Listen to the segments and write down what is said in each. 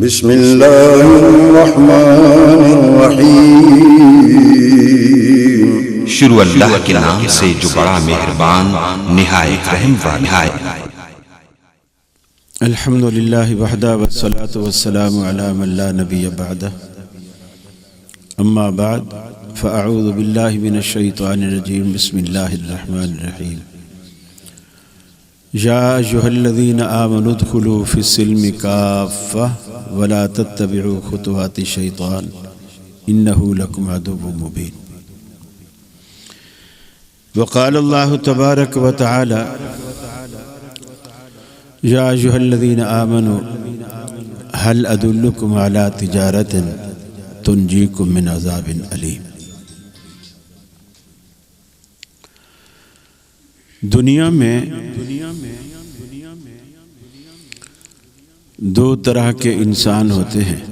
بسم اللہ الرحمن الرحیم۔ شروع اللہ کے نام سے جو بڑا مہربان نہایت رحم والا ہے۔ الحمد للہ وحدہ والصلاة والسلام علی من لا نبی بعدہ، اما بعد فاعوذ باللہ من الشیطان الرجیم، بسم اللہ الرحمن الرحیم۔ یا ایھا الذین آمنوا ادخلوا فی السلم کافۃ ولا تتبعوا خطوات الشیطان انہ لکم عدو مبین۔ وقال اللہ تبارک وتعالی یا ایھا الذین آمنوا هل ادلکم علی تجارۃ تنجیکم من عذاب علیم۔ دنیا میں دو طرح کے انسان ہوتے ہیں۔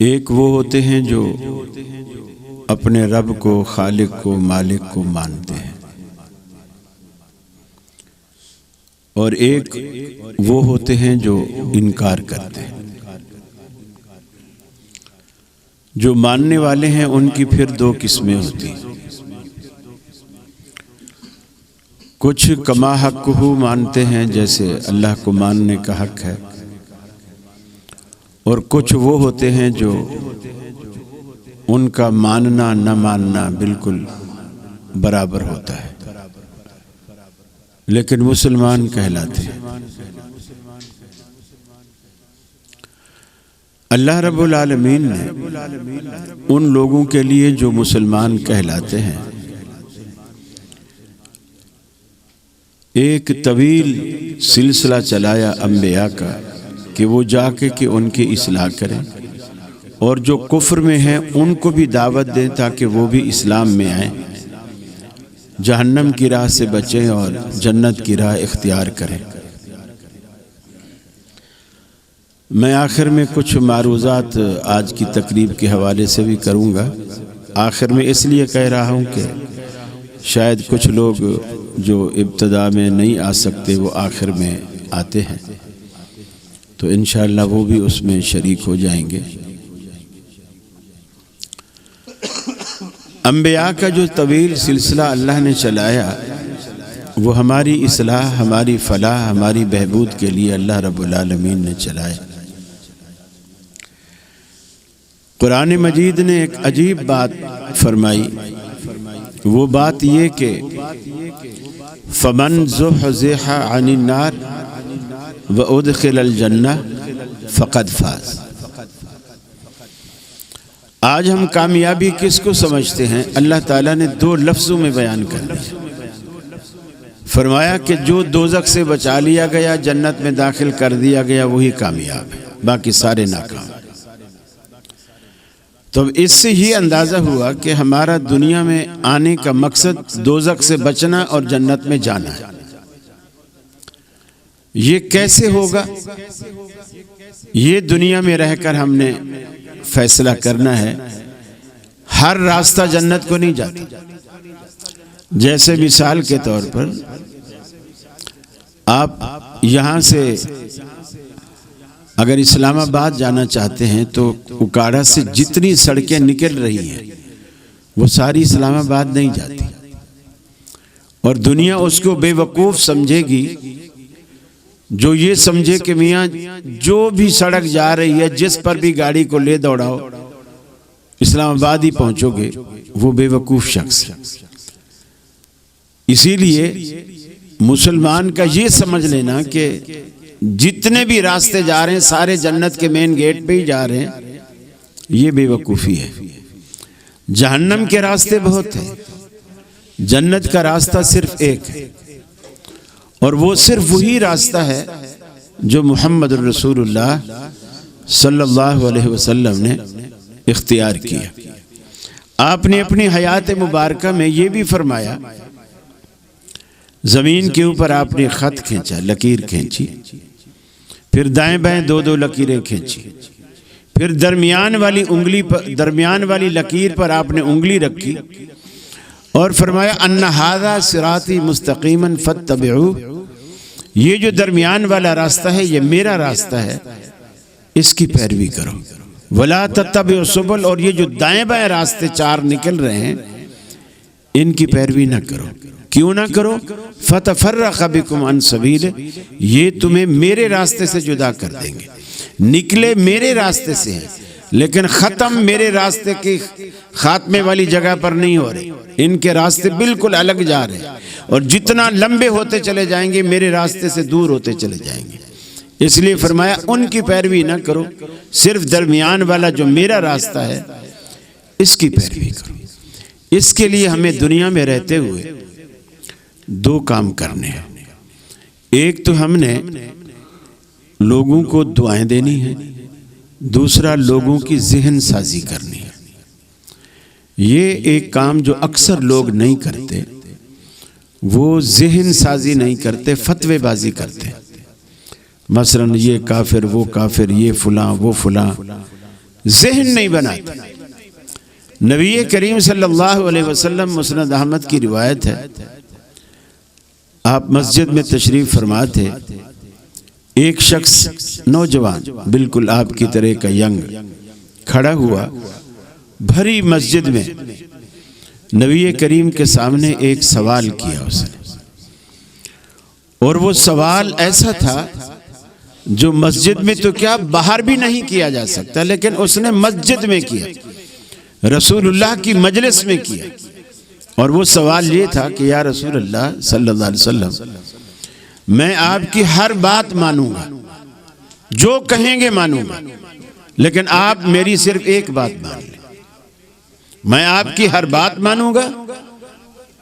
ایک وہ ہوتے ہیں جو اپنے رب کو، خالق کو، مالک کو مانتے ہیں، اور ایک وہ ہوتے ہیں جو انکار کرتے ہیں۔ جو ماننے والے ہیں ان کی پھر دو قسمیں ہوتی ہیں۔ کچھ کما حقہ مانتے ہیں، جیسے اللہ کو ماننے کا حق ہے، اور کچھ وہ ہوتے ہیں جو ان کا ماننا نہ ماننا بالکل برابر ہوتا ہے، لیکن مسلمان کہلاتے ہیں۔ اللہ رب العالمین نے ان لوگوں کے لیے جو مسلمان کہلاتے ہیں ایک طویل سلسلہ چلایا انبیاء کا کہ وہ جا کے ان کی اصلاح کریں، اور جو کفر میں ہیں ان کو بھی دعوت دیں تاکہ وہ بھی اسلام میں آئیں، جہنم کی راہ سے بچیں اور جنت کی راہ اختیار کریں۔ میں آخر میں کچھ معروضات آج کی تقریب کے حوالے سے بھی کروں گا۔ آخر میں اس لیے کہہ رہا ہوں کہ شاید کچھ لوگ جو ابتدا میں نہیں آ سکتے وہ آخر میں آتے ہیں، تو انشاءاللہ وہ بھی اس میں شریک ہو جائیں گے۔ انبیاء کا جو طویل سلسلہ اللہ نے چلایا وہ ہماری اصلاح، ہماری فلاح، ہماری بہبود کے لیے اللہ رب العالمین نے چلایا۔ قرآن مجید نے ایک عجیب بات فرمائی، وہ بات یہ کہ فَمَنْ زُحْزِحَ عَنِ النَّارِ وَأُدْخِلَ الْجَنَّةَ فَقَدْ فَازَ۔ آج ہم کامیابی کس کو سمجھتے ہیں؟ اللہ تعالیٰ نے دو لفظوں میں بیان کر دیا۔ فرمایا کہ جو دوزخ سے بچا لیا گیا، جنت میں داخل کر دیا گیا، وہی کامیاب ہے، باقی سارے ناکام۔ تو اس سے یہ اندازہ ہوا کہ ہمارا دنیا میں آنے کا مقصد دوزخ سے بچنا اور جنت میں جانا ہے۔ یہ کیسے ہوگا؟ یہ دنیا میں رہ کر ہم نے فیصلہ کرنا ہے۔ ہر راستہ جنت کو نہیں جاتا۔ جیسے مثال کے طور پر آپ یہاں سے اگر اسلام آباد جانا چاہتے ہیں تو اکاڑا سے جتنی سڑکیں نکل رہی ہیں وہ ساری اسلام آباد نہیں جاتی، اور دنیا اس کو بے وقوف سمجھے گی جو یہ سمجھے کہ میاں جو بھی سڑک جا رہی ہے، جس پر بھی گاڑی کو لے دوڑاؤ اسلام آباد ہی پہنچو گے، وہ بے وقوف شخص ہے۔ اسی لیے مسلمان کا یہ سمجھ لینا کہ جتنے بھی راستے جا رہے ہیں سارے جنت کے مین گیٹ پہ ہی جا رہے ہیں، یہ بے وقوفی ہے۔ جہنم کے راستے بہت ہیں، جنت کا راستہ صرف ایک ہے، اور وہ صرف وہی راستہ ہے جو محمد الرسول اللہ صلی اللہ علیہ وسلم نے اختیار کیا۔ آپ نے اپنی حیات مبارکہ میں یہ بھی فرمایا، زمین کے اوپر آپ نے خط کھینچا، لکیر کھینچی، پھر دائیں بائیں دو دو لکیریں کھینچی، پھر درمیان والی لکیر پر آپ نے انگلی رکھی اور فرمایا ان ھذا صراطی مستقیما فاتبعوہ یہ جو درمیان والا راستہ ہے یہ میرا راستہ ہے، اس کی پیروی کرو۔ ولا تتبعوا السبل، اور یہ جو دائیں بائیں راستے چار نکل رہے ہیں ان کی پیروی نہ کرو۔ کیوں نہ کرو؟ فتفرق بکم عن سبیلہ، یہ تمہیں میرے راستے سے جدا کر دیں گے۔ نکلے میرے راستے سے ہیں لیکن ختم میرے راستے کی خاتمے والی جگہ پر نہیں ہو رہے، ان کے راستے بالکل الگ جا رہے ہیں، اور جتنا لمبے ہوتے چلے جائیں گے میرے راستے سے دور ہوتے چلے جائیں گے۔ اس لیے فرمایا ان کی پیروی نہ کرو، صرف درمیان والا جو میرا راستہ ہے اس کی پیروی کرو۔ اس کے لیے ہمیں دنیا میں رہتے ہوئے دو کام کرنے ہیں۔ ایک تو ہم نے لوگوں کو دعائیں دینی ہے، دوسرا لوگوں کی ذہن سازی کرنی ہے۔ یہ ایک کام جو اکثر لوگ نہیں کرتے، وہ ذہن سازی نہیں کرتے، فتوے بازی کرتے۔ مثلا یہ کافر، وہ کافر، یہ فلاں، وہ فلاں، ذہن نہیں بناتے۔ نبی کریم صلی اللہ علیہ وسلم، مسند احمد کی روایت ہے، آپ مسجد میں تشریف فرما تھے، ایک شخص نوجوان بالکل آپ کی طرح کا ینگ کھڑا ہوا بھری مسجد میں، نبی کریم کے سامنے ایک سوال کیا اس نے، اور وہ سوال ایسا تھا جو مسجد میں تو کیا باہر بھی نہیں کیا جا سکتا، لیکن اس نے مسجد میں کیا، رسول اللہ کی مجلس میں کیا۔ اور وہ سوال یہ تھا کہ یا رسول اللہ صلی اللہ علیہ وسلم، میں آپ کی ہر بات مانوں گا، جو کہیں گے مانوں گا، لیکن آپ میری صرف ایک بات مان لیں۔ میں آپ کی ہر بات مانوں گا،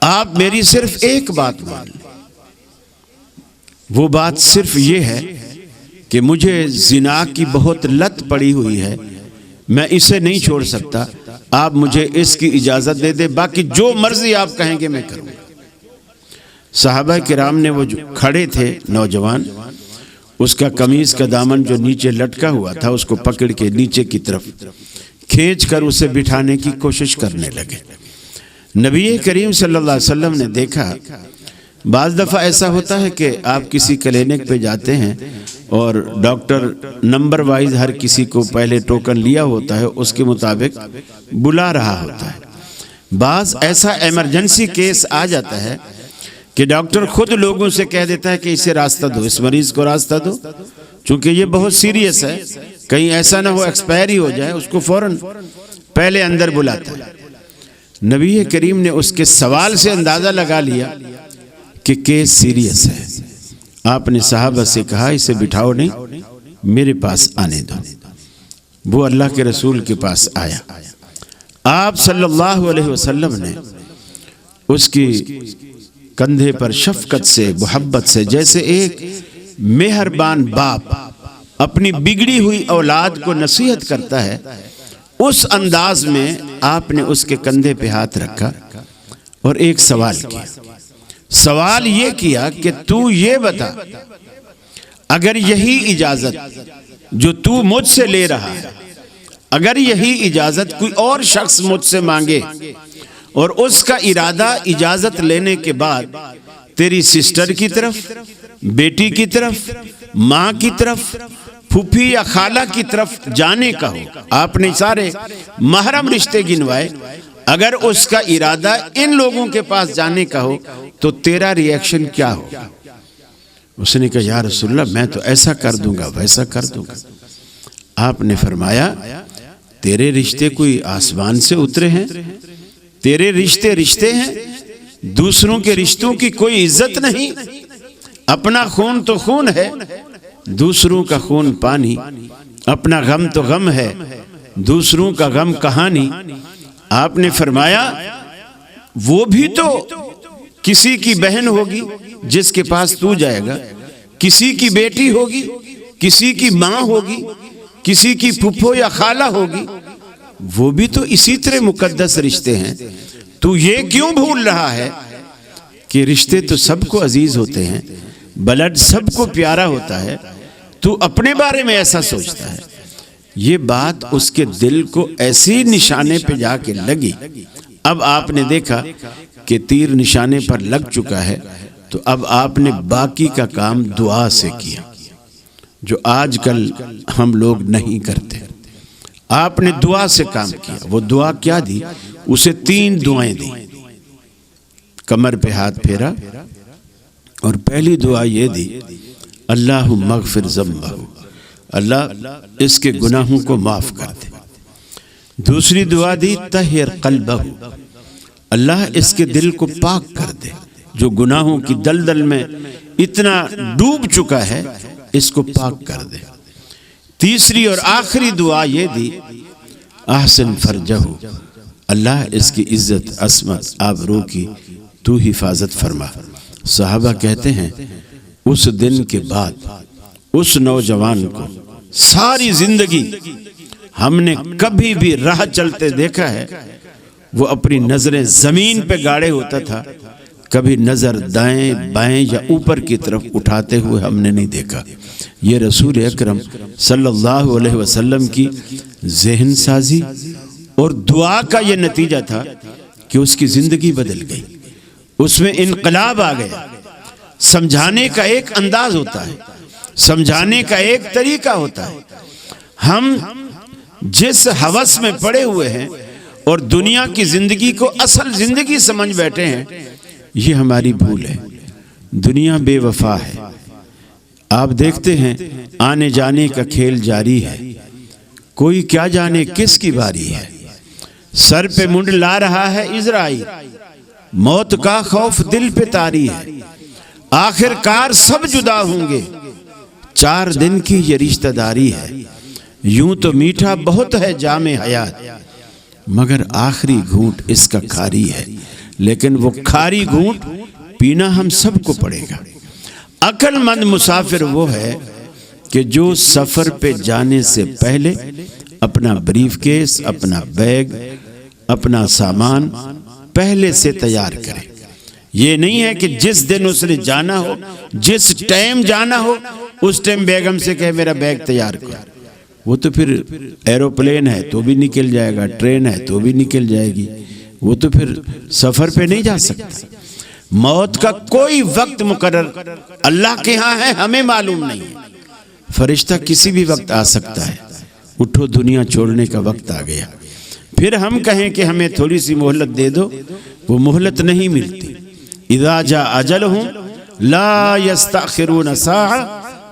آپ میری صرف ایک بات مان لیں۔ وہ بات صرف یہ ہے کہ مجھے زنا کی بہت لت پڑی ہوئی ہے، میں اسے نہیں چھوڑ سکتا، آپ مجھے اس کی اجازت دے دے، باقی جو مرضی آپ کہیں گے میں کروں گا۔ صحابہ کرام نے وہ جو کھڑے تھے نوجوان، اس کا قمیص کا دامن جو نیچے لٹکا ہوا تھا اس کو پکڑ کے نیچے کی طرف کھینچ کر اسے بٹھانے کی کوشش کرنے لگے۔ نبی کریم صلی اللہ علیہ وسلم نے دیکھا، بعض دفعہ ایسا ہوتا ہے کہ آپ کسی کلینک پہ جاتے ہیں اور ڈاکٹر نمبر وائز ہر کسی کو پہلے ٹوکن لیا ہوتا ہے، اس کے مطابق بلا رہا ہوتا ہے۔ بعض ایسا ایمرجنسی کیس آ جاتا ہے کہ ڈاکٹر خود لوگوں سے کہہ دیتا ہے کہ اسے راستہ دو، اس مریض کو راستہ دو، چونکہ یہ بہت سیریس ہے، کہیں ایسا نہ ہو ایکسپائر ہی ہو جائے، اس کو فوراً پہلے اندر بلاتا ہے۔ نبی کریم نے اس کے سوال سے اندازہ لگا لیا کہ کیس سیریس ہے۔ آپ نے صحابہ سے کہا اسے بٹھاؤ نہیں، میرے پاس آنے دو۔ وہ اللہ کے رسول کے پاس آیا، آپ صلی اللہ علیہ وسلم نے اس کی کندھے پر شفقت سے، محبت سے، جیسے ایک مہربان باپ اپنی بگڑی ہوئی اولاد کو نصیحت کرتا ہے، اس انداز میں آپ نے اس کے کندھے پہ ہاتھ رکھا اور ایک سوال کیا۔ سوال یہ کیا کہ تو یہ بتا، اگر یہی اجازت جو تو مجھ سے لے رہا ہے، اگر یہی اجازت کوئی اور شخص مجھ سے مانگے اور اس کا ارادہ اجازت لینے کے بعد تیری سسٹر کی طرف، بیٹی کی طرف، ماں کی طرف، پھوپھی یا خالہ کی طرف جانے کا ہو، آپ نے سارے محرم رشتے گنوائے، اگر اس کا ارادہ ان لوگوں کے پاس جانے کا ہو تو تیرا ری ایکشن کیا ہو؟ اس نے کہا یا رسول اللہ میں تو ایسا کر دوں گا، ویسا کر دوں گا۔ آپ نے فرمایا تیرے رشتے کوئی آسمان سے اترے ہیں؟ تیرے رشتے رشتے ہیں، دوسروں کے رشتوں کی کوئی عزت نہیں۔ اپنا خون تو خون ہے، دوسروں کا خون پانی، اپنا غم تو غم ہے، دوسروں کا غم کہانی۔ آپ نے فرمایا وہ بھی تو کسی کی بہن ہوگی جس کے پاس تو جائے گا، کسی کی بیٹی ہوگی، کسی کی ماں ہوگی، کسی کی پھپھو یا خالہ ہوگی، وہ بھی تو اسی طرح مقدس رشتے ہیں۔ تو یہ کیوں بھول رہا ہے کہ رشتے تو سب کو عزیز ہوتے ہیں، بلڈ سب کو پیارا ہوتا ہے، تو اپنے بارے میں ایسا سوچتا ہے۔ یہ بات اس کے دل کو ایسی نشانے پہ جا کے لگی۔ اب آپ نے دیکھا کہ تیر نشانے پر لگ چکا ہے تو اب آپ نے باقی کا کام دعا سے کیا، جو آج کل ہم لوگ نہیں کرتے۔ آپ نے دعا سے کام کیا۔ وہ دعا کیا دی؟ اسے 3 دعائیں دی۔ کمر پہ ہاتھ پھیرا اور پہلی دعا یہ دی، اللہم اغفر ذنبہ، اللہ اس کے گناہوں کو معاف کر دے۔ دوسری دعا دی، طہر قلبہ، اللہ اس کے دل کو پاک کر دے، جو گناہوں کی دلدل میں اتنا ڈوب چکا ہے اس کو پاک کر دے۔ تیسری اور آخری دعا یہ دی، احسن فرجہ، اللہ اس کی عزت، عصمت، آبرو کی تو حفاظت فرما۔ صحابہ کہتے ہیں اس دن کے بعد اس نوجوان کو ساری زندگی ہم نے کبھی بھی راہ چلتے دیکھا ہے وہ اپنی نظریں زمین پہ گاڑے ہوتا تھا، کبھی نظر دائیں بائیں یا اوپر کی طرف اٹھاتے ہوئے ہم نے نہیں دیکھا۔ یہ رسول اکرم صلی اللہ علیہ وسلم کی ذہن سازی اور دعا کا یہ نتیجہ تھا کہ اس کی زندگی بدل گئی، اس میں انقلاب آ گیا۔ سمجھانے کا ایک انداز ہوتا ہے، سمجھانے کا ایک طریقہ ہوتا ہے۔ ہم جس ہوس میں پڑے ہوئے ہیں اور دنیا کی زندگی کو اصل زندگی سمجھ بیٹھے ہیں، یہ ہماری بھول ہے۔ دنیا بے وفا ہے۔ آپ دیکھتے ہیں آنے جانے کا کھیل جاری ہے، کوئی کیا جانے کس کی باری ہے۔ سر پہ منڈ لا رہا ہے عزرائیل، موت کا خوف دل پہ طاری ہے، آخر کار سب جدا ہوں گے، 4 دن کی یہ رشتہ داری ہے۔ یوں تو میٹھا بہت ہے جام حیات، مگر آخری گھونٹ اس کا کھاری ہے، لیکن وہ کھاری گھونٹ پینا ہم سب کو پڑے گا۔ عقل مند مسافر وہ ہے کہ جو سفر پہ جانے سے پہلے اپنا بریف کیس، اپنا بیگ، اپنا سامان پہلے سے تیار کرے۔ یہ نہیں ہے کہ جس دن اس نے جانا ہو، جس ٹائم جانا ہو، اس ٹائم بیگم سے کہے میرا بیگ تیار کر۔ وہ تو پھر ایروپلین ہے تو بھی نکل جائے گا، ٹرین ہے تو بھی نکل جائے گی، وہ تو پھر سفر پہ نہیں جا سکتا۔ موت کا کوئی وقت مقرر اللہ کے ہاں ہے، ہمیں معلوم نہیں۔ فرشتہ کسی بھی وقت آ سکتا ہے۔ اٹھو دنیا چھوڑنے کا وقت آ گیا۔ پھر ہم کہیں کہ ہمیں تھوڑی سی مہلت دے دو، وہ مہلت نہیں ملتی۔ اذا جاء اجلہم لا یستأخرون ساعہ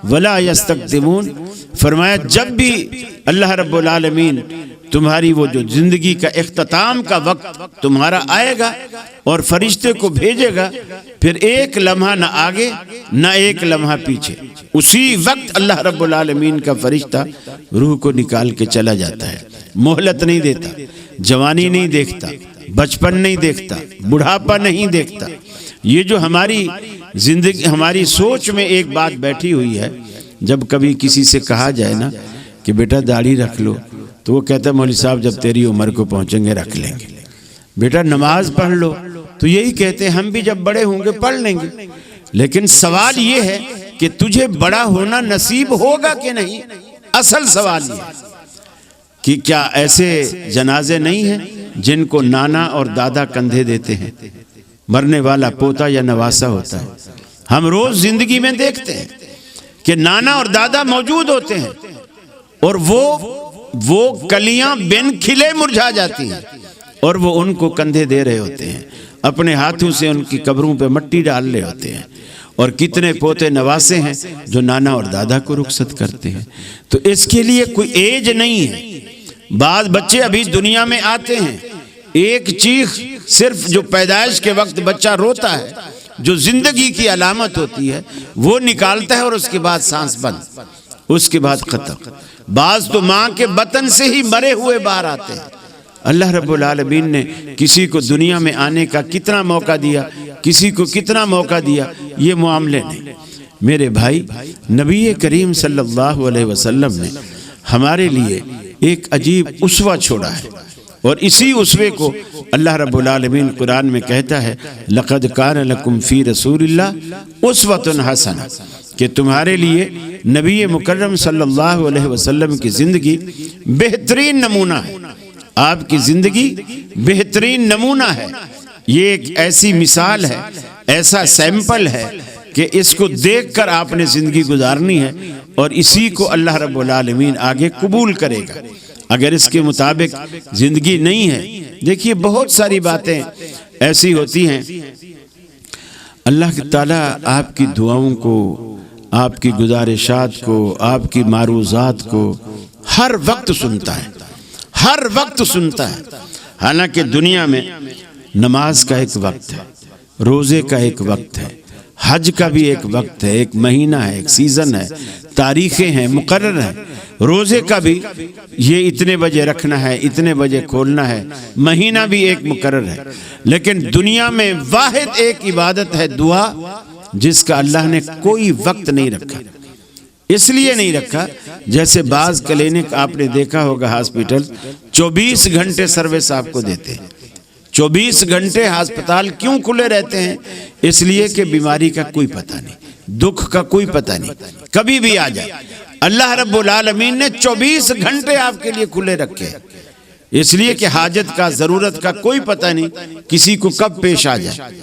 ولا یستقدمون۔ فرمایا جب بھی اللہ رب العالمین تمہاری وہ جو زندگی کا اختتام کا وقت تمہارا آئے گا اور فرشتے کو بھیجے گا، پھر ایک لمحہ نہ آگے نہ ایک لمحہ پیچھے، اسی وقت اللہ رب العالمین کا فرشتہ روح کو نکال کے چلا جاتا ہے۔ مہلت نہیں دیتا، جوانی نہیں دیکھتا، بچپن نہیں دیکھتا، بڑھاپا نہیں دیکھتا۔ یہ جو ہماری زندگی، ہماری سوچ میں ایک بات بیٹھی ہوئی ہے، جب کبھی کسی سے کہا جائے نا کہ بیٹا داڑھی رکھ لو، تو وہ کہتا ہے مولوی صاحب جب تیری عمر کو پہنچیں گے رکھ لیں گے۔ بیٹا نماز پڑھ لو، تو یہی کہتے ہیں ہم بھی جب بڑے ہوں گے پڑھ لیں گے۔ لیکن سوال یہ ہے کہ تجھے بڑا ہونا نصیب ہوگا کہ نہیں؟ اصل سوال یہ ہے کہ کیا ایسے جنازے نہیں ہیں جن کو نانا اور دادا کندھے دیتے ہیں؟ مرنے والا پوتا یا نواسا ہوتا ہے۔ ہم روز زندگی میں دیکھتے ہیں کہ نانا اور دادا موجود ہوتے ہیں اور وہ کلیاں بن کھلے مرجھا جاتی ہیں اور وہ ان کو کندھے دے رہے ہوتے ہیں، اپنے ہاتھوں سے ان کی قبروں پہ مٹی ڈال رہے ہوتے ہیں۔ اور کتنے پوتے نواسے ہیں جو نانا اور دادا کو رخصت کرتے ہیں۔ تو اس کے لیے کوئی ایج نہیں ہے۔ بعض بچے ابھی دنیا میں آتے ہیں، ایک چیخ صرف جو پیدائش کے وقت بچہ روتا ہے، جو زندگی کی علامت ہوتی ہے، وہ نکالتا ہے اور اس کے بعد سانس بند، اس کے بعد ختم۔ بعض تو ماں کے بطن سے ہی مرے ہوئے باہر آتے ہیں۔ اللہ رب العالمین نے کسی کو دنیا میں آنے کا کتنا موقع دیا، کسی کو کتنا موقع دیا، یہ معاملے نہیں۔ میرے بھائی، نبی کریم صلی اللہ علیہ وسلم نے ہمارے لیے ایک عجیب اسوہ چھوڑا ہے، اور اسی اسوے کو اللہ رب العالمین قرآن میں کہتا ہے لَقَدْ كَانَ لَكُمْ فِي رَسُولِ اللَّهِ أُسْوَةٌ حَسَنَةٌ، کہ تمہارے لیے نبی مکرم صلی اللہ علیہ وسلم کی زندگی بہترین نمونہ ہے۔ آپ کی زندگی بہترین نمونہ ہے۔ یہ ایک ایسی مثال ہے، ایسا سیمپل ہے کہ اس کو دیکھ کر آپ نے زندگی گزارنی ہے اور اسی کو اللہ رب العالمین آگے قبول کرے گا۔ اگر اس کے مطابق زندگی نہیں ہے، دیکھیے بہت ساری باتیں ایسی ہوتی ہیں، اللہ تعالیٰ آپ کی دعاؤں کو، آپ کی گزارشات کو، آپ کی معروضات کو ہر وقت سنتا ہے، ہر وقت سنتا ہے۔ حالانکہ دنیا میں نماز کا ایک وقت ہے، روزے کا ایک وقت ہے، حج کا بھی ایک وقت ہے، ایک مہینہ ہے، ایک سیزن ہے، تاریخیں ہیں، مقرر ہیں۔ روزے کا بھی یہ اتنے بجے رکھنا ہے، اتنے بجے کھولنا ہے، مہینہ بھی ایک مقرر ہے۔ لیکن دنیا میں واحد ایک عبادت ہے دعا، جس کا اللہ نے کوئی وقت نہیں رکھا۔ اس لیے نہیں رکھا، جیسے بعض کلینک آپ نے دیکھا ہوگا، ہاسپٹل 24 گھنٹے سروس آپ کو دیتے ہیں۔ 24 گھنٹے ہسپتال کیوں کھلے رہتے ہیں؟ اس لیے کہ بیماری کا کوئی پتہ نہیں، دکھ کا کوئی پتہ نہیں، کبھی بھی آ جائے۔ اللہ رب العالمین نے 24 گھنٹے آپ کے لیے کھلے رکھے ہیں، اس لیے کہ حاجت کا، ضرورت کا کوئی پتہ نہیں کسی کو کب پیش آ جائے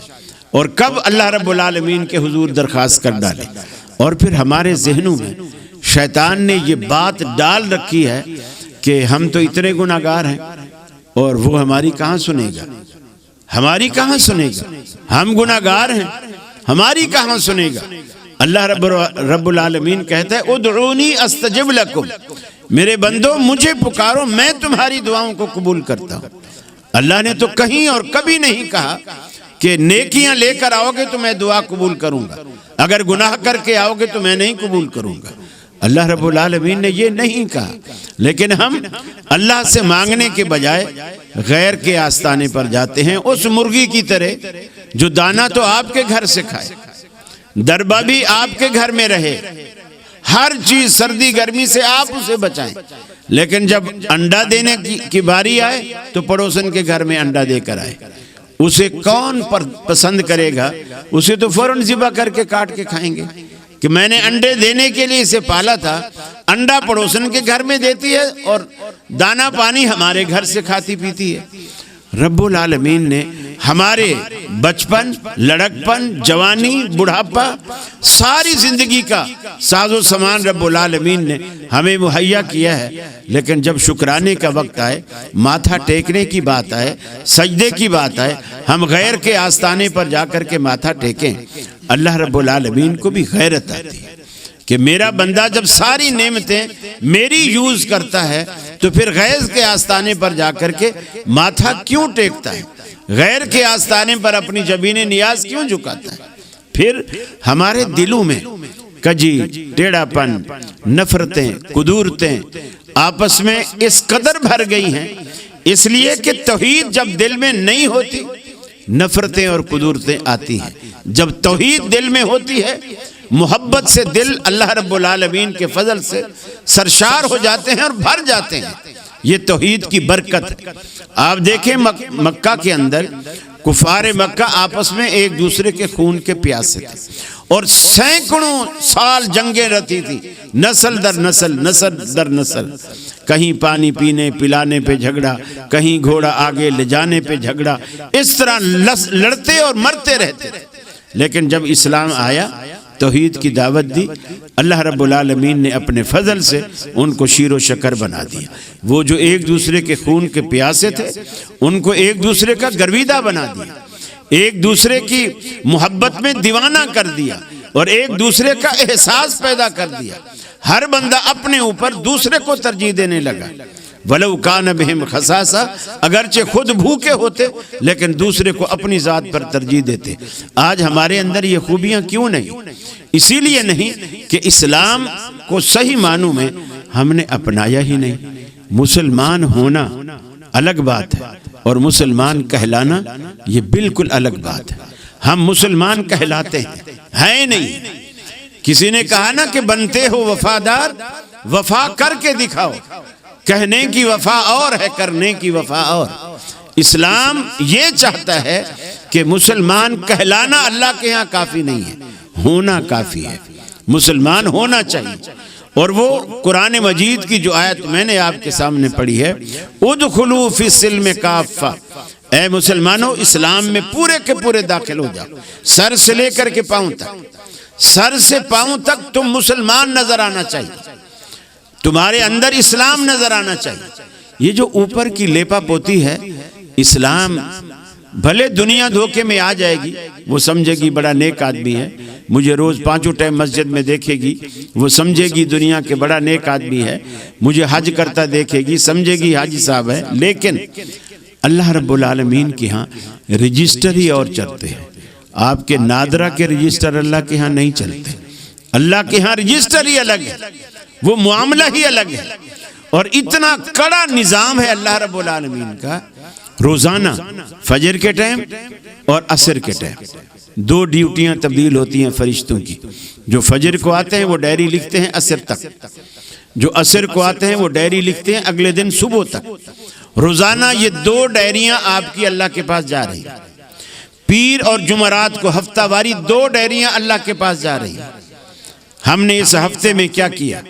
اور کب اللہ رب العالمین کے حضور درخواست کر ڈالے۔ اور پھر ہمارے ذہنوں میں شیطان نے یہ بات ڈال رکھی ہے کہ ہم تو اتنے گناہگار ہیں اور وہ ہماری کہاں سنے گا، ہماری کہاں سنے گا، ہم گناہگار ہیں، ہماری کہاں سنے گا۔ اللہ رب العالمین کہتا ہے ادعونی استجب لکم، میرے بندو مجھے پکارو، میں تمہاری دعاؤں کو قبول کرتا ہوں۔ اللہ نے تو کہیں اور کبھی نہیں کہا کہ نیکیاں لے کر آؤ گے تو میں دعا قبول کروں گا، اگر گناہ کر کے آؤ گے تو میں نہیں قبول کروں گا۔ اللہ رب العالمین نے یہ نہیں کہا، لیکن ہم اللہ سے مانگنے کے بجائے غیر کے آستانے پر جاتے ہیں، اس مرغی کی طرح جو دانا تو آپ کے گھر سے کھائے، دربہ بھی آپ کے گھر میں رہے، ہر چیز سردی گرمی سے آپ اسے بچائیں، لیکن جب انڈا دینے کی باری آئے تو پڑوسن کے گھر میں انڈا دے کر آئے۔ اسے کون پسند کرے گا؟ اسے تو فوراً ذبح کر کے کاٹ کے کھائیں گے کہ میں نے انڈے دینے کے لیے اسے پالا تھا، انڈا پڑوسن کے گھر میں دیتی ہے اور دانا پانی ہمارے گھر سے کھاتی پیتی ہے۔ رب العالمین نے ہمارے بچپن، لڑکپن، جوانی، بڑھاپا، ساری زندگی کا ساز و سامان رب العالمین نے ہمیں مہیا کیا ہے، لیکن جب شکرانے کا وقت آئے، ماتھا ٹیکنے کی بات آئے، سجدے کی بات آئے، ہم غیر کے آستانے پر جا کر کے ماتھا ٹیکیں۔ اللہ رب العالمین کو بھی غیرت آتی ہے کہ میرا بندہ جب ساری نعمتیں میری یوز کرتا ہے تو پھر غیر کے آستانے پر جا کر کے ماتھا کیوں ٹیکتا ہے، غیر کے آستانے پر اپنی جبین نیاز کیوں جھکاتا ہے۔ پھر ہمارے دلوں میں کجی، ٹیڑھا پن، نفرتیں، قدورتیں آپس میں اس قدر بھر گئی ہیں، اس لیے کہ توحید جب دل میں نہیں ہوتی نفرتیں اور قدورتیں آتی ہیں، جب توحید دل میں ہوتی ہے محبت سے دل اللہ رب العالمین کے فضل سے سرشار ہو جاتے ہیں اور بھر جاتے ہیں۔ یہ توحید کی برکت ہے۔ آپ دیکھیں مکہ کے اندر کفار مکہ آپس میں ایک دوسرے کے خون کے پیاسے تھے اور سینکڑوں سال جنگیں رہتی تھی، نسل در نسل، نسل در نسل، کہیں پانی پینے پلانے پہ جھگڑا، کہیں گھوڑا آگے لے جانے پہ جھگڑا، اس طرح لڑتے اور مرتے رہتے۔ لیکن جب اسلام آیا، توحید کی دعوت دی، اللہ رب العالمین نے اپنے فضل سے ان کو شیر و شکر بنا دیا۔ وہ جو ایک دوسرے کے خون کے پیاسے تھے ان کو ایک دوسرے کا گرویدہ بنا دیا، ایک دوسرے کی محبت میں دیوانہ کر دیا اور ایک دوسرے کا احساس پیدا کر دیا۔ ہر بندہ اپنے اوپر دوسرے کو ترجیح دینے لگا۔ وَلَوْ كَانَ بِهِمْ خَصَاصَةٌ، اگرچہ خود بھوکے ہوتے لیکن دوسرے کو اپنی ذات پر ترجیح دیتے۔ آج ہمارے اندر یہ خوبیاں کیوں نہیں؟ اسی لیے نہیں کہ اسلام کو صحیح معنوں میں ہم نے اپنایا ہی نہیں۔ مسلمان ہونا الگ بات ہے اور مسلمان کہلانا یہ بالکل الگ بات ہے۔ ہم مسلمان کہلاتے ہیں نہیں۔ کسی نے کہا نا کہ بنتے ہو وفادار، وفا کر کے دکھاؤ۔ کہنے کی وفا اور ہے، کرنے کی وفا اور۔ اسلام یہ چاہتا ہے کہ مسلمان کہلانا اللہ کے ہاں کافی نہیں ہے، ہونا کافی ہے۔ مسلمان ہونا چاہیے۔ اور وہ قرآن مجید کی جو آیت میں نے آپ کے سامنے پڑھی ہے، ادخلوا فی السلم کافہ، اے مسلمانوں اسلام میں پورے کے پورے داخل ہو جاؤ، سر سے لے کر کے پاؤں تک، سر سے پاؤں تک تم مسلمان نظر آنا چاہیے، تمہارے اندر اسلام نظر آنا چاہیے۔ یہ جو اوپر کی لیپا پوتی ہے، اسلام بھلے دنیا دھوکے میں آ جائے گی، وہ سمجھے گی بڑا نیک آدمی ہے، مجھے روز 5 ٹائم مسجد میں دیکھے گی، وہ سمجھے گی دنیا کے بڑا نیک آدمی ہے، مجھے حج کرتا دیکھے گی، سمجھے گی حاجی صاحب ہے۔ لیکن اللہ رب العالمین کے ہاں رجسٹر ہی اور چلتے ہیں، آپ کے نادرہ کے رجسٹر اللہ کے ہاں نہیں چلتے، اللہ کے ہاں رجسٹر ہی الگ ہے، وہ معاملہ ہی الگ ہے، اور اتنا کڑا نظام ہے اللہ رب العالمین کا۔ روزانہ فجر کے ٹائم اور عصر کے ٹائم 2 ڈیوٹیاں تبدیل ہوتی ہیں فرشتوں کی، جو فجر کو آتے ہیں وہ ڈائری لکھتے ہیں عصر تک، جو عصر کو آتے ہیں وہ ڈائری لکھتے ہیں اگلے دن صبح تک۔ روزانہ یہ 2 ڈائریاں آپ کی اللہ کے پاس جا رہی ہیں، پیر اور جمعرات کو ہفتہ واری 2 ڈائریاں اللہ کے پاس جا رہی ہیں۔ ہم نے اس ہفتے میں کیا کیا؟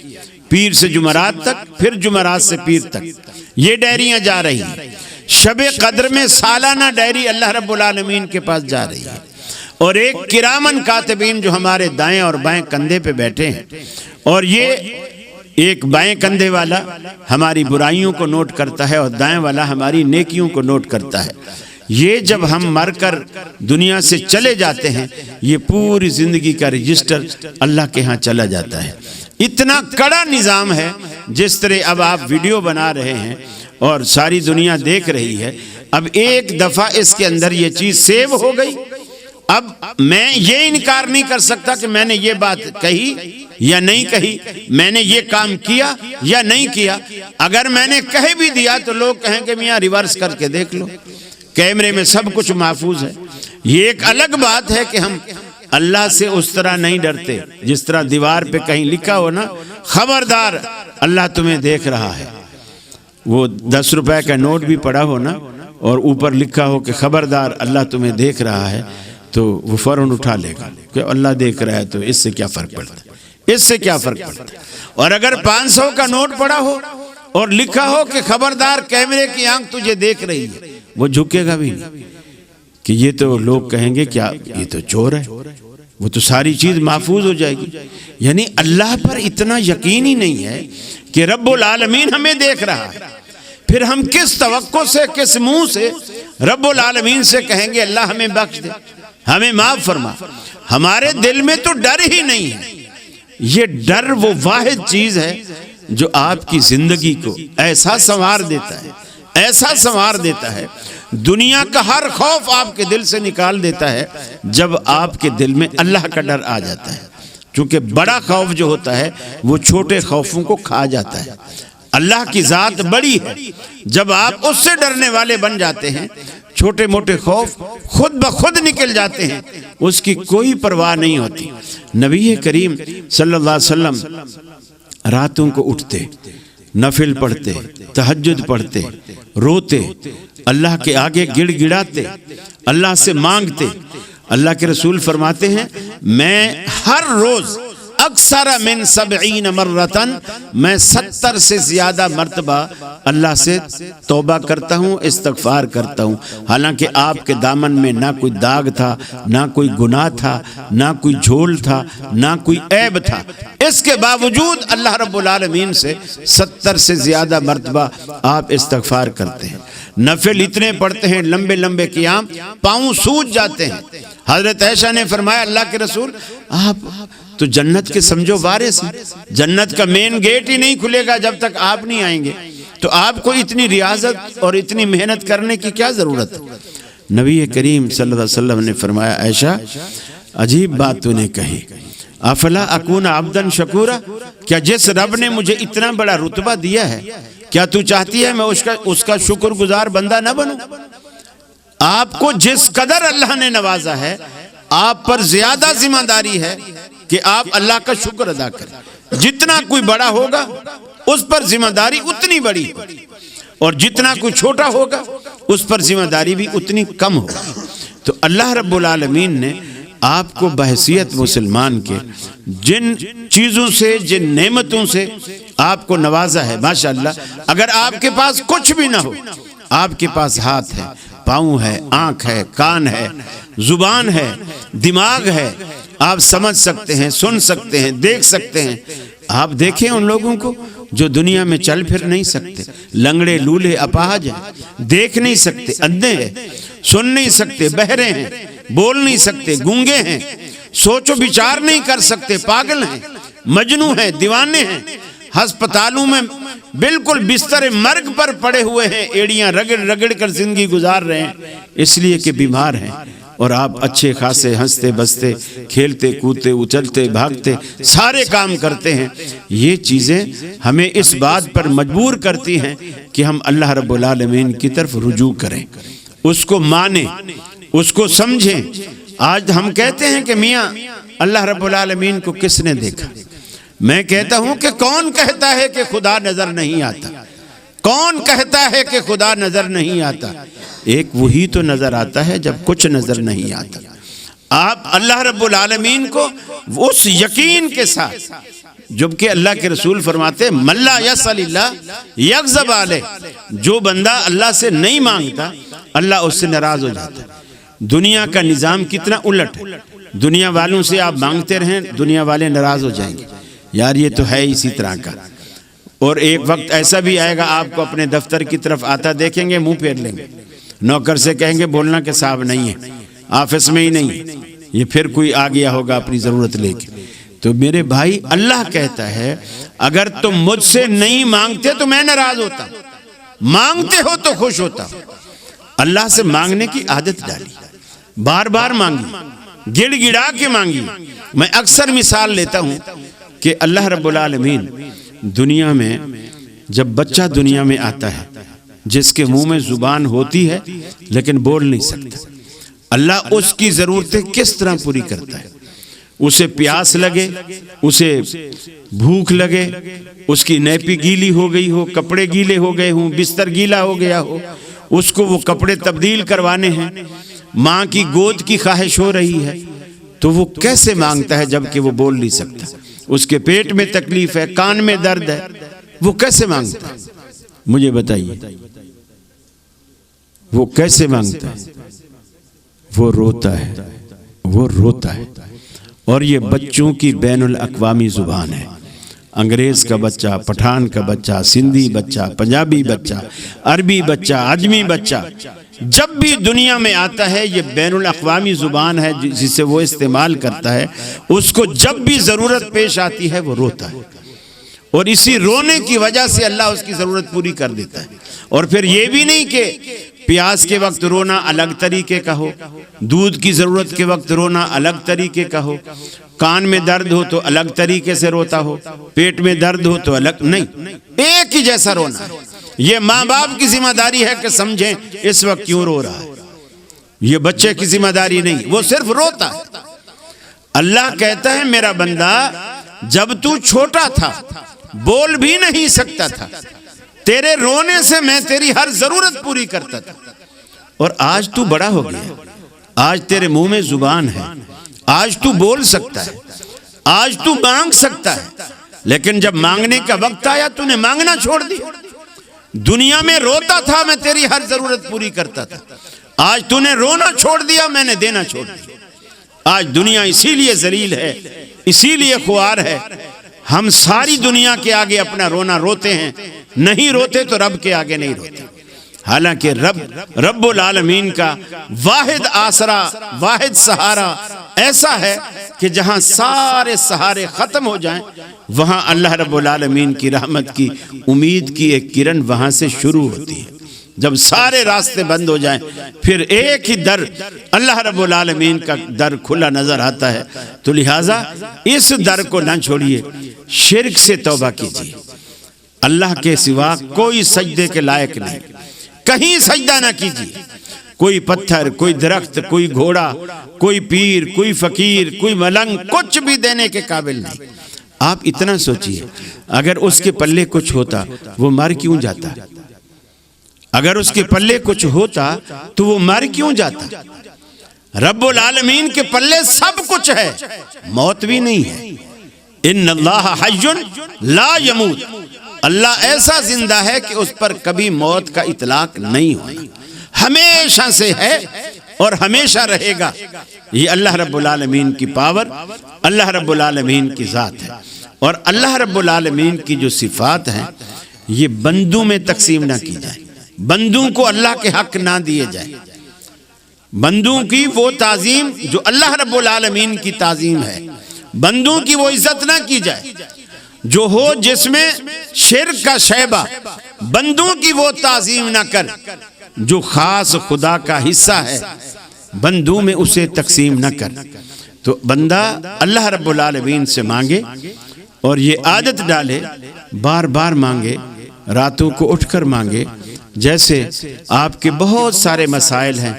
پیر سے جمعرات تک، پھر جمعرات سے پیر تک یہ ڈائریاں جا رہی ہیں۔ شب قدر میں سالانہ ڈائری اللہ رب العالمین کے پاس جا رہی ہے، اور ایک کرامن کاتبین جو ہمارے دائیں اور بائیں کندھے پہ بیٹھے ہیں، اور یہ ایک بائیں کندھے والا ہماری برائیوں کو نوٹ کرتا ہے اور دائیں والا ہماری نیکیوں کو نوٹ کرتا ہے۔ یہ جب ہم مر کر دنیا سے چلے جاتے ہیں، یہ پوری زندگی کا رجسٹر اللہ کے ہاں چلا جاتا ہے۔ اتنا کڑا نظام ہے، جس طرح اب آپ ویڈیو بنا رہے ہیں اور ساری دنیا دیکھ رہی ہے، اب ایک دفعہ اس کے اندر یہ چیز سیو ہو گئی، اب میں یہ انکار نہیں کر سکتا کہ میں نے یہ بات کہی یا نہیں کہی، میں نے یہ کام کیا یا نہیں کیا۔ اگر میں نے کہہ بھی دیا تو لوگ کہیں کہ میاں ریورس کر کے دیکھ لو، کیمرے میں سب کچھ محفوظ ہے۔ یہ ایک الگ بات ہے کہ ہم اللہ سے اس طرح نہیں ڈرتے، جس طرح دیوار پہ کہیں لکھا ہو نا، خبردار اللہ تمہیں دیکھ رہا ہے۔ وہ 10 روپے کا نوٹ بھی پڑا ہو نا، اور اوپر لکھا ہو کہ خبردار اللہ تمہیں دیکھ رہا ہے، تو وہ فوراً اٹھا لے گا کہ اللہ دیکھ رہا ہے تو اس سے کیا فرق پڑتا ہے، اس سے کیا فرق پڑتا ہے۔ اور اگر 500 کا نوٹ پڑا ہو اور لکھا ہو کہ خبردار کیمرے کی آنکھ تجھے دیکھ رہی ہے، وہ جھکے گا بھی نہیں، کہ یہ تو لوگ کہیں گے کیا یہ تو چور ہے، وہ تو ساری چیز محفوظ ہو جائے گی۔ یعنی اللہ پر اتنا یقین ہی نہیں ہے کہ رب العالمین ہمیں دیکھ رہا ہے، پھر ہم کس توقع سے، کس منہ سے رب العالمین سے کہیں گے اللہ ہمیں بخش دے، ہمیں معاف فرما۔ ہمارے دل میں تو ڈر ہی نہیں ہے۔ یہ ڈر وہ واحد چیز ہے جو آپ کی زندگی کو ایسا سنوار دیتا ہے، ایسا سنوار دیتا ہے، دنیا کا ہر خوف آپ کے دل سے نکال دیتا ہے جب آپ کے دل میں اللہ کا ڈر آ جاتا ہے۔ چونکہ بڑا خوف جو ہوتا ہے وہ چھوٹے خوفوں کو کھا جاتا ہے۔ اللہ کی ذات بڑی ہے، جب آپ اس سے ڈرنے والے بن جاتے ہیں، چھوٹے موٹے خوف خود بخود نکل جاتے ہیں، اس کی کوئی پرواہ نہیں ہوتی۔ نبی کریم صلی اللہ علیہ وسلم راتوں کو اٹھتے، نفل پڑھتے، تہجد پڑھتے، روتے، اللہ کے آگے گڑ گڑاتے، اللہ سے مانگتے۔ اللہ کے رسول فرماتے ہیں میں ہر روز اکثر من 70 مرتن، میں 70 سے زیادہ مرتبہ اللہ سے توبہ کرتا ہوں، استغفار کرتا ہوں، حالانکہ آپ کے دامن میں نہ کوئی داغ تھا، نہ کوئی گناہ تھا، نہ کوئی جھول تھا، نہ کوئی عیب تھا، اس کے باوجود اللہ رب العالمین سے 70 سے زیادہ مرتبہ آپ استغفار کرتے ہیں۔ نفل اتنے پڑھتے ہیں، لمبے لمبے قیام، پاؤں سوج جاتے ہیں۔ حضرت عائشہ نے فرمایا اللہ کے رسول آپ تو جنت کے سمجھو وارث ہیں، جنت کا مین گیٹ ہی نہیں کھلے گا جب تک آپ نہیں آئیں گے، تو آپ کو اتنی ریاضت اور اتنی محنت کرنے کی کیا ضرورت ہے؟ نبی کریم صلی اللہ علیہ وسلم نے فرمایا عائشہ عجیب بات تو نے کہی، افلا اکون عبدن شکورا، کیا جس رب نے مجھے اتنا بڑا رتبہ دیا ہے، کیا تو چاہتی ہے میں اس کا شکر گزار بندہ نہ بنوں؟ آپ کو جس قدر اللہ نے نوازا ہے، آپ پر زیادہ ذمہ داری ہے کہ آپ اللہ کا شکر ادا کریں۔ جتنا کوئی بڑا ہوگا اس پر ذمہ داری اتنی بڑی ہوگی، اور جتنا کوئی چھوٹا ہوگا اس پر ذمہ داری بھی اتنی کم ہوگی۔ تو اللہ رب العالمین نے آپ کو بحیثیت مسلمان کے جن چیزوں سے، جن نعمتوں سے آپ کو نوازا ہے، ماشاءاللہ، اگر آپ کے پاس کچھ بھی نہ ہو، آپ کے پاس ہاتھ ہے، پاؤں ہے، آنکھ ہے، کان ہے، زبان ہے، دماغ ہے، آپ سمجھ سکتے ہیں، سن سکتے ہیں، دیکھ سکتے ہیں۔ آپ دیکھیں ان لوگوں کو جو دنیا میں چل پھر نہیں سکتے، لنگڑے لولے اپاہج ہیں، دیکھ نہیں سکتے، اندھے ہیں، سن نہیں سکتے، بہرے ہیں، بول نہیں سکتے، گونگے ہیں، سوچ و بچار نہیں کر سکتے، پاگل ہیں، مجنوں ہیں، دیوانے ہیں، ہسپتالوں میں بالکل بستر مرگ پر پڑے ہوئے ہیں، ایڑیاں رگڑ رگڑ کر زندگی گزار رہے ہیں اس لیے کہ بیمار ہیں، اور آپ اچھے خاصے ہنستے بستے، کھیلتے کودتے، اچلتے بھاگتے، سارے کام کرتے ہیں۔ یہ چیزیں ہمیں اس بات پر مجبور کرتی ہیں کہ ہم اللہ رب العالمین کی طرف رجوع کریں، اس کو مانیں، اس کو سمجھیں۔ آج ہم کہتے ہیں کہ میاں اللہ رب العالمین کو کس نے دیکھا؟ میں کہتا ہوں کہ کون کہتا ہے کہ خدا نظر نہیں آتا؟ کون کہتا ہے کہ خدا نظر نہیں آتا؟ ایک وہی تو نظر آتا ہے جب کچھ نظر نہیں آتا۔ آپ اللہ رب العالمین کو اس یقین کے ساتھ، جبکہ اللہ کے رسول فرماتے ہیں من لا یسأل اللہ یغضب علیہ، جو بندہ اللہ سے نہیں مانگتا اللہ اس سے ناراض ہو جاتا ہے۔ دنیا کا نظام کتنا الٹ ہے، دنیا والوں سے آپ مانگتے رہیں، دنیا والے ناراض ہو جائیں گے، یار یہ تو ہے اسی طرح کا۔ اور ایک وقت ایسا بھی آئے گا آپ کو اپنے دفتر کی طرف آتا دیکھیں گے، منہ پھیر لیں گے، نوکر سے کہیں گے بولنا کہ صاحب نہیں ہے، آفس میں ہی نہیں، یہ پھر کوئی آ گیا ہوگا اپنی ضرورت لے کے۔ تو میرے بھائی اللہ کہتا ہے اگر تم مجھ سے نہیں مانگتے تو میں ناراض ہوتا، مانگتے ہو تو خوش ہوتا۔ اللہ سے مانگنے کی عادت ڈالی، بار بار مانگی، گڑ گڑا کے مانگی۔ میں اکثر مثال لیتا ہوں کہ اللہ رب العالمین دنیا میں جب بچہ دنیا میں آتا ہے جس کے منہ میں زبان ہوتی ہے لیکن بول نہیں سکتا، اللہ اس کی ضرورتیں کس طرح پوری کرتا ہے۔ اسے پیاس لگے، اسے بھوک لگے، اس کی نیپی گیلی ہو گئی ہو، کپڑے گیلے ہو گئے ہوں، بستر گیلا ہو گیا ہو، اس کو وہ کپڑے تبدیل کروانے ہیں، ماں کی گود کی خواہش ہو رہی ہے، تو وہ کیسے مانگتا ہے جبکہ وہ بول نہیں سکتا؟ اس کے پیٹ میں تکلیف ہے، کان میں درد ہے، وہ کیسے مانگتا ہے؟ مجھے بتائیے وہ کیسے مانگتا ہے؟ وہ روتا ہے، وہ روتا ہے۔ اور یہ بچوں کی بین الاقوامی زبان ہے۔ انگریز کا بچہ، پٹھان کا بچہ، سندھی بچہ، پنجابی بچہ، عربی بچہ، عجمی بچہ جب بھی دنیا میں آتا ہے یہ بین الاقوامی زبان ہے جسے وہ استعمال کرتا ہے، اس کو جب بھی ضرورت پیش آتی ہے وہ روتا ہے، اور اسی رونے کی وجہ سے اللہ اس کی ضرورت پوری کر دیتا ہے۔ اور پھر یہ بھی نہیں کہ پیاس کے وقت رونا الگ طریقے کا ہو، دودھ کی ضرورت کے وقت رونا الگ طریقے کا ہو، کان میں درد ہو تو الگ طریقے سے روتا ہو، پیٹ میں درد ہو تو الگ، نہیں، ایک ہی جیسا رونا ہے۔ یہ ماں باپ کی ذمہ داری ہے کہ سمجھیں اس وقت کیوں رو رہا ہے، یہ بچے کی ذمہ داری نہیں، وہ صرف روتا ہے۔ اللہ کہتا ہے میرا بندہ جب تو چھوٹا تھا بول بھی نہیں سکتا تھا، تیرے رونے سے میں تیری ہر ضرورت پوری کرتا تھا، اور آج تو بڑا ہو گیا، آج تیرے منہ میں زبان ہے، آج تو بول سکتا ہے، آج تو مانگ سکتا ہے، لیکن جب مانگنے کا وقت آیا تو نے مانگنا چھوڑ دیا۔ دنیا میں روتا تھا میں تیری ہر ضرورت پوری کرتا تھا، آج تو نے رونا چھوڑ دیا، میں نے دینا چھوڑ دیا۔ آج دنیا اسی لیے ذلیل ہے، اسی لیے خوار ہے۔ ہم ساری دنیا کے آگے اپنا رونا روتے ہیں، نہیں روتے تو رب کے آگے نہیں روتے۔ حالانکہ رب العالمین کا واحد آسرا، واحد سہارا ایسا ہے کہ جہاں سارے سہارے ختم ہو جائیں وہاں اللہ رب العالمین کی رحمت کی امید کی ایک کرن وہاں سے شروع ہوتی ہے۔ جب سارے راستے بند ہو جائیں پھر ایک ہی در اللہ رب العالمین کا در کھلا نظر آتا ہے۔ تو لہٰذا اس در کو نہ چھوڑیے، شرک سے توبہ کیجیے۔ اللہ کے سوا کوئی سجدے کے لائق نہیں، کہیں سجدہ نہ کیجیے۔ کوئی پتھر، کوئی درخت، کوئی گھوڑا، کوئی پیر، کوئی فقیر، کوئی ملنگ کچھ بھی دینے کے قابل نہیں۔ آپ اتنا سوچئے اگر اس کے پلے کچھ ہوتا وہ مر کیوں جاتا؟ اگر اس کے پلے کچھ ہوتا تو وہ مر کیوں جاتا؟ رب العالمین کے پلے سب کچھ ہے، موت بھی نہیں ہے۔ ان اللہ حی لا یموت، اللہ ایسا زندہ ہے کہ اس پر کبھی موت کا اطلاق نہیں ہونا۔ ہمیشہ سے ہے اور ہمیشہ رہے گا۔ یہ اللہ رب العالمین کی پاور، اللہ رب العالمین کی ذات ہے۔ اور اللہ رب العالمین کی جو صفات ہیں یہ بندوں میں تقسیم نہ کی جائے، بندوں کو اللہ کے حق نہ دیے جائے۔ بندوں کی وہ تعظیم جو اللہ رب العالمین کی تعظیم ہے، بندوں کی وہ عزت نہ کی جائے جو ہو جس میں شرک کا شیبہ، بندوں کی وہ تعظیم نہ کر جو خاص خدا کا حصہ ہے، بندوں میں اسے تقسیم نہ کر۔ تو بندہ اللہ رب العالمین سے مانگے اور یہ عادت ڈالے، بار بار مانگے، راتوں کو اٹھ کر مانگے۔ جیسے آپ کے بہت سارے مسائل ہیں،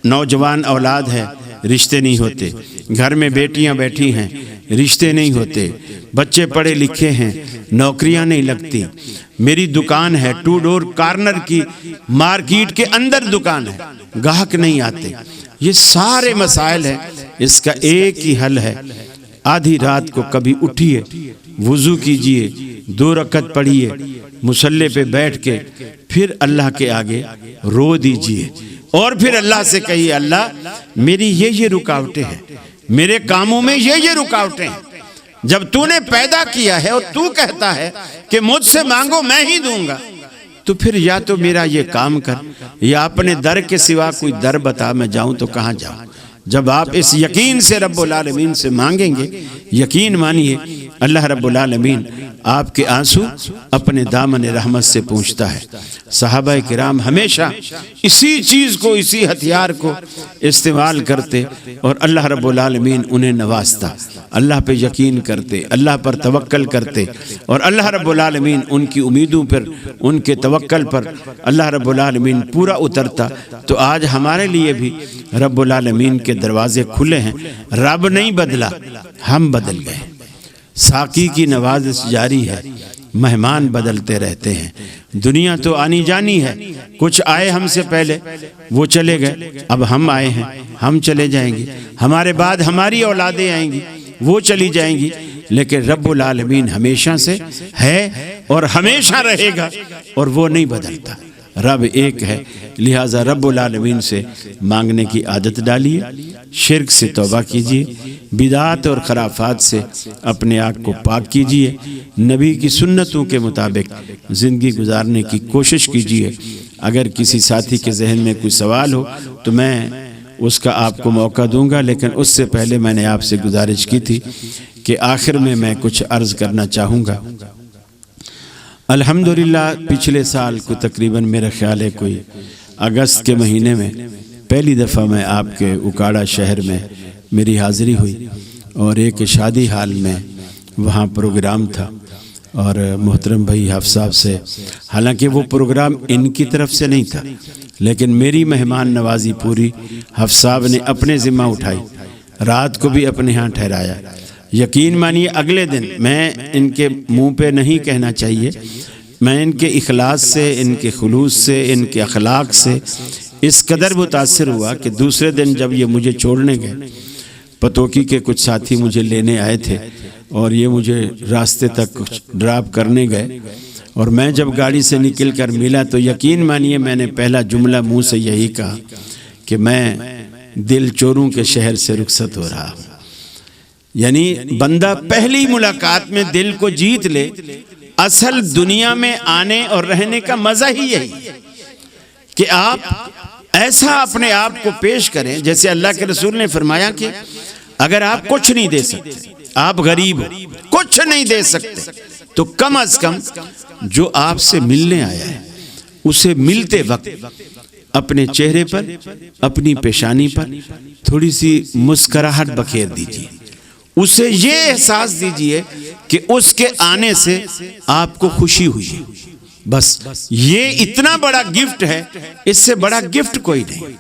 نوجوان اولاد ہے، رشتے نہیں ہوتے، گھر میں بیٹیاں بیٹھی ہیں، رشتے نہیں ہوتے، بچے پڑھے لکھے ہیں، نوکریاں نہیں لگتی، میری دکان ہے 2 ڈور کارنر کی، مارکیٹ کے اندر دکان ہے، گاہک نہیں آتے، یہ سارے مسائل ہیں۔ اس کا ایک ہی حل ہے، آدھی رات کو کبھی اٹھیے، وضو کیجئے، 2 رکعت پڑھیے، مصلی پہ بیٹھ کے پھر اللہ کے آگے رو دیجئے اور پھر اللہ سے کہیے، اللہ میری یہ رکاوٹیں ہیں، میرے کاموں میں یہ رکاوٹیں ہیں۔ جب تو نے پیدا کیا ہے اور تو کہتا ہے کہ مجھ سے مانگو میں ہی دوں گا، تو پھر یا تو میرا یہ کام کر یا اپنے در کے سوا کوئی در بتا، میں جاؤں تو کہاں جاؤں۔ جب آپ اس یقین سے رب العالمین سے مانگیں گے، یقین مانیے اللہ رب العالمین آپ کے آنسو اپنے دامن رحمت سے پوچھتا ہے۔ صحابہ کرام ہمیشہ اسی چیز کو، اسی ہتھیار کو استعمال کرتے اور اللہ رب العالمین انہیں نوازتا، اللہ پہ یقین کرتے، اللہ پر توکل کرتے اور اللہ رب العالمین ان کی امیدوں پر، ان کے توکل پر اللہ رب العالمین پورا اترتا۔ تو آج ہمارے لیے بھی رب العالمین کے دروازے کھلے ہیں، رب نہیں بدلا، ہم بدل گئے۔ ساقی کی نوازش جاری ہے، مہمان بدلتے رہتے ہیں، دنیا تو آنی جانی ہے، کچھ آئے ہم سے پہلے وہ چلے گئے، اب ہم آئے ہیں، ہم چلے جائیں گے، ہمارے بعد ہماری اولادیں آئیں گی، وہ چلی جائیں گی، لیکن رب العالمین ہمیشہ سے ہے اور ہمیشہ رہے گا اور وہ نہیں بدلتا۔ رب ایک ہے، لہٰذا رب العالمین سے مانگنے کی عادت ڈالیے، شرک سے توبہ کیجیے، بدعات اور خرافات سے اپنے آپ کو پاک کیجیے، نبی کی سنتوں کے مطابق زندگی گزارنے کی کوشش کیجیے۔ اگر کسی ساتھی کے ذہن میں کوئی سوال ہو تو میں اس کا آپ کو موقع دوں گا، لیکن اس سے پہلے میں نے آپ سے گزارش کی تھی کہ آخر میں کچھ عرض کرنا چاہوں گا۔ الحمدللہ پچھلے سال کو تقریباً میرا خیال ہے کوئی اگست کے مہینے میں پہلی دفعہ میں آپ کے اکاڑا شہر میں میری حاضری ہوئی اور ایک شادی حال میں وہاں پروگرام تھا، اور محترم بھائی حافظ صاحب سے، حالانکہ وہ پروگرام ان کی طرف سے نہیں تھا لیکن میری مہمان نوازی پوری حافظ صاحب نے اپنے ذمہ اٹھائی، رات کو بھی اپنے ہاں ٹھہرایا۔ یقین مانیے اگلے دن، میں ان کے منہ پہ نہیں کہنا چاہیے، میں ان کے اخلاص سے، ان کے خلوص سے، ان کے اخلاق سے اس قدر متاثر ہوا کہ دوسرے دن جب یہ مجھے چھوڑنے گئے، پتوکی کے کچھ ساتھی مجھے لینے آئے تھے اور یہ مجھے راستے تک ڈراپ کرنے گئے، اور میں جب گاڑی سے نکل کر ملا تو یقین مانیے میں نے پہلا جملہ منہ سے یہی کہا کہ میں دل چوروں کے شہر سے رخصت ہو رہا ہوں۔ یعنی بندہ پہلی ملاقات میں دل کو جیت لے، اصل دنیا میں آنے اور رہنے کا مزہ ہی یہی ہے کہ آپ ایسا اپنے آپ کو پیش کریں جیسے اللہ کے رسول نے فرمایا کہ اگر آپ کچھ نہیں دے سکتے، آپ غریب ہو، کچھ نہیں دے سکتے، تو کم از کم جو آپ سے ملنے آیا ہے اسے ملتے وقت اپنے چہرے پر، اپنی پیشانی پر تھوڑی سی مسکراہٹ بکھیر دیجیے، اسے یہ احساس دیجئے کہ اس کے آنے سے آپ کو خوشی ہوئی ہے۔ بس یہ اتنا بڑا گفٹ ہے، اس سے بڑا گفٹ کوئی نہیں۔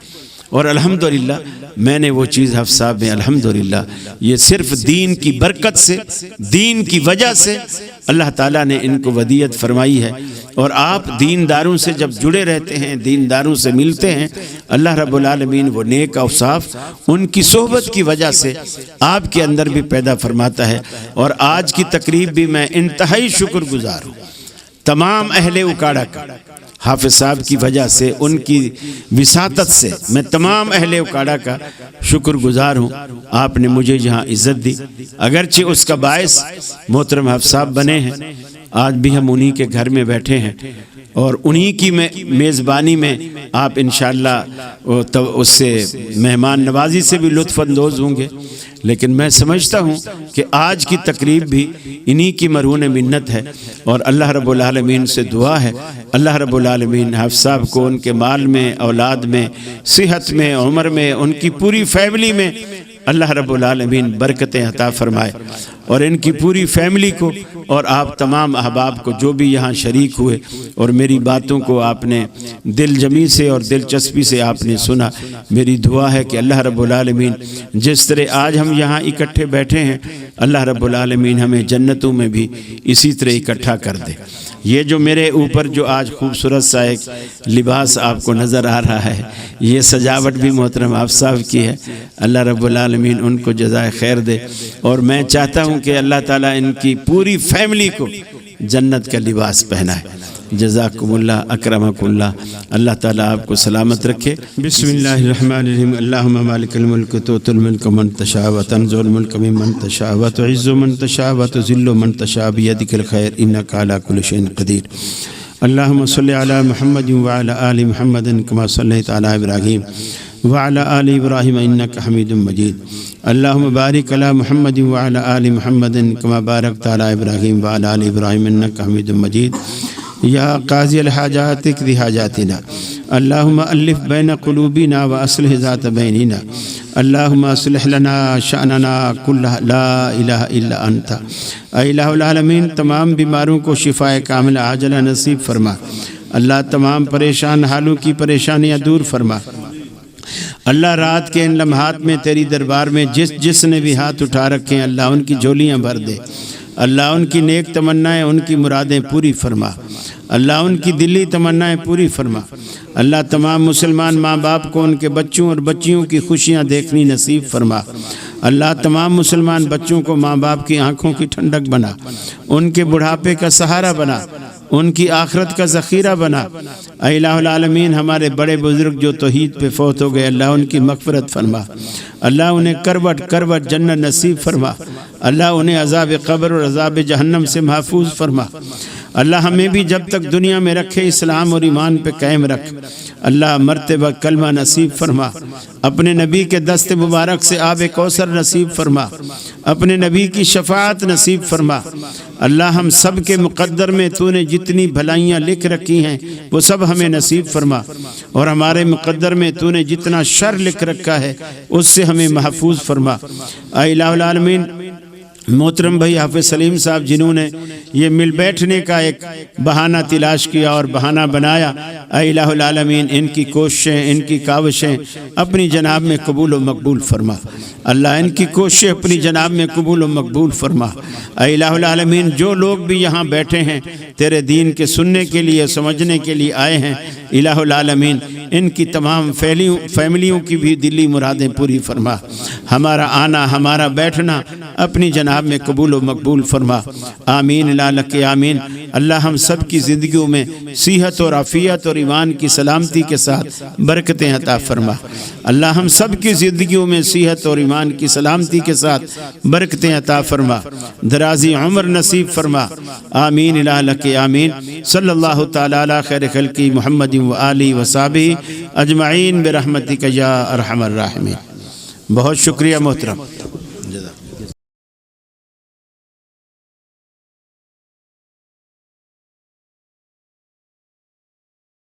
اور الحمدللہ میں نے وہ چیز حافظ صاحب میں الحمدللہ یہ صرف دین کی برکت سے، دین کی وجہ سے اللہ تعالیٰ نے ان کو ودیعت فرمائی ہے، اور آپ دینداروں سے جب جڑے رہتے ہیں، دینداروں سے ملتے ہیں، اللہ رب العالمین وہ نیک اوصاف ان کی صحبت کی وجہ سے آپ کے اندر بھی پیدا فرماتا ہے۔ اور آج کی تقریب بھی میں انتہائی شکر گزار ہوں، تمام اہل اکاڑا کا حافظ صاحب کی وجہ سے، ان کی وساطت سے میں تمام اہل اکاڑا کا شکر گزار ہوں۔ آپ نے مجھے یہاں عزت دی، اگرچہ اس کا باعث محترم حافظ صاحب بنے ہیں۔ آج بھی ہم انہی کے گھر میں بیٹھے ہیں اور انہی کی میزبانی میں آپ انشاءاللہ اس سے مہمان نوازی سے بھی لطف اندوز ہوں گے، لیکن میں سمجھتا ہوں کہ آج کی تقریب بھی انہی کی مرہون منت ہے، اور اللہ رب العالمین سے دعا ہے اللہ رب العالمین حافظ صاحب کو ان کے مال میں، اولاد میں، صحت میں، عمر میں، ان کی پوری فیملی میں اللہ رب العالمین برکتیں عطا فرمائے، اور ان کی پوری فیملی کو اور آپ تمام احباب کو جو بھی یہاں شریک ہوئے اور میری باتوں کو آپ نے دل جمی سے اور دلچسپی سے آپ نے سنا۔ میری دعا ہے کہ اللہ رب العالمین جس طرح آج ہم یہاں اکٹھے بیٹھے ہیں، اللہ رب العالمین ہمیں جنتوں میں بھی اسی طرح اکٹھا کر دے۔ یہ جو میرے اوپر جو آج خوبصورت سا ایک لباس آپ کو نظر آ رہا ہے، یہ سجاوٹ بھی محترم حافظ صاحب کی ہے، اللہ رب العالمین ان کو جزائے خیر دے، اور میں چاہتا ہوں کہ اللہ تعالیٰ ان کی پوری فیملی کو جنت کا لباس پہنائے۔ جزاکم اللہ، اکرمکم اللہ، اللہ تعالیٰ آپ کو سلامت رکھے۔ بسم اللہ الرحمن الرحیم۔ اللہم مالک الملک تؤتی الملک من تشاء وتنزع الملک ممن تشاء وتعز من تشاء وتذل من تشاء بیدک الخیر انک علی کل شیء قدیر۔ اللہم صلی علی محمد وعلی آل محمد کما صلیت علی ابراہیم وعلی آل ابراہیم انک حمید مجید۔ اللہم بارک علی محمد وعلی آل محمد کما بارکت علی ابراہیم وعلی آل ابراہیم انک حمید مجید۔ یا قاضی الحاجات اقض حاجاتنا، اللہم الف بین قلوبنا واصلح ذات بیننا، اللہم اصلح لنا شأننا کلہ لا الہ الا انت۔ اے الہ العالمین، تمام بیماروں کو شفاء کاملہ عاجلہ نصیب فرما۔ اللہ تمام پریشان حالوں کی پریشانیاں دور فرما۔ اللہ رات کے ان لمحات میں تیری دربار میں جس نے بھی ہاتھ اٹھا رکھے ہیں، اللہ ان کی جھولیاں بھر دے۔ اللہ ان کی نیک تمنائیں، ان کی مرادیں پوری فرما۔ اللہ ان کی دلی تمنائیں پوری فرما۔ اللہ تمام مسلمان ماں باپ کو ان کے بچوں اور بچیوں کی خوشیاں دیکھنی نصیب فرما۔ اللہ تمام مسلمان بچوں کو ماں باپ کی آنکھوں کی ٹھنڈک بنا، ان کے بڑھاپے کا سہارا بنا، ان کی آخرت کا ذخیرہ بنا۔ اے الہ العالمین، ہمارے بڑے بزرگ جو توحید پہ فوت ہو گئے، اللہ ان کی مغفرت فرما۔ اللہ انہیں کروٹ جنت نصیب فرما۔ اللہ انہیں عذاب قبر اور عذاب جہنم سے محفوظ فرما۔ اللہ ہمیں بھی جب تک دنیا میں رکھے اسلام اور ایمان پہ قائم رکھ۔ اللہ مرتبہ کلمہ نصیب فرما۔ اپنے نبی کے دست مبارک سے آب کوثر نصیب فرما۔ اپنے نبی کی شفاعت نصیب فرما۔ اللہ ہم سب کے مقدر میں تو نے جتنی بھلائیاں لکھ رکھی ہیں وہ سب ہمیں نصیب فرما، اور ہمارے مقدر میں تو نے جتنا شر لکھ رکھا ہے اس سے ہمیں محفوظ فرما۔ اے الہ العالمین، محترم بھائی حافظ سلیم صاحب جنہوں نے یہ مل بیٹھنے کا ایک بہانہ تلاش کیا اور بہانہ بنایا، اے الہ العالمین ان کی کوششیں، ان کی کاوشیں اپنی جناب میں قبول و مقبول فرما۔ اللہ ان کی کوششیں اپنی جناب میں قبول و مقبول فرما۔ اے الہ العالمین، جو لوگ بھی یہاں بیٹھے ہیں تیرے دین کے سننے کے لیے، سمجھنے کے لیے آئے ہیں، الہ العالمین ان کی تمام فیملیوں کی بھی دلی مرادیں پوری فرما۔ ہمارا آنا، ہمارا بیٹھنا اپنی جناب میں قبول و مقبول فرما۔ آمین لالک آمین۔ اللہ ہم سب کی زندگیوں میں صحت اور عافیت اور ایمان کی سلامتی کے ساتھ برکتیں عطا فرما۔ اللہ ہم سب کی زندگیوں میں صحت اور ایمان کی سلامتی کے ساتھ برکتیں عطا فرما، درازی عمر نصیب فرما۔ آمین لالک آمین۔ صلی اللہ تعالی علی خیر خلقی محمد و آلہ و صحبہ اجمعین برحمتک یا ارحم الراحمین۔ بہت شکریہ محترم۔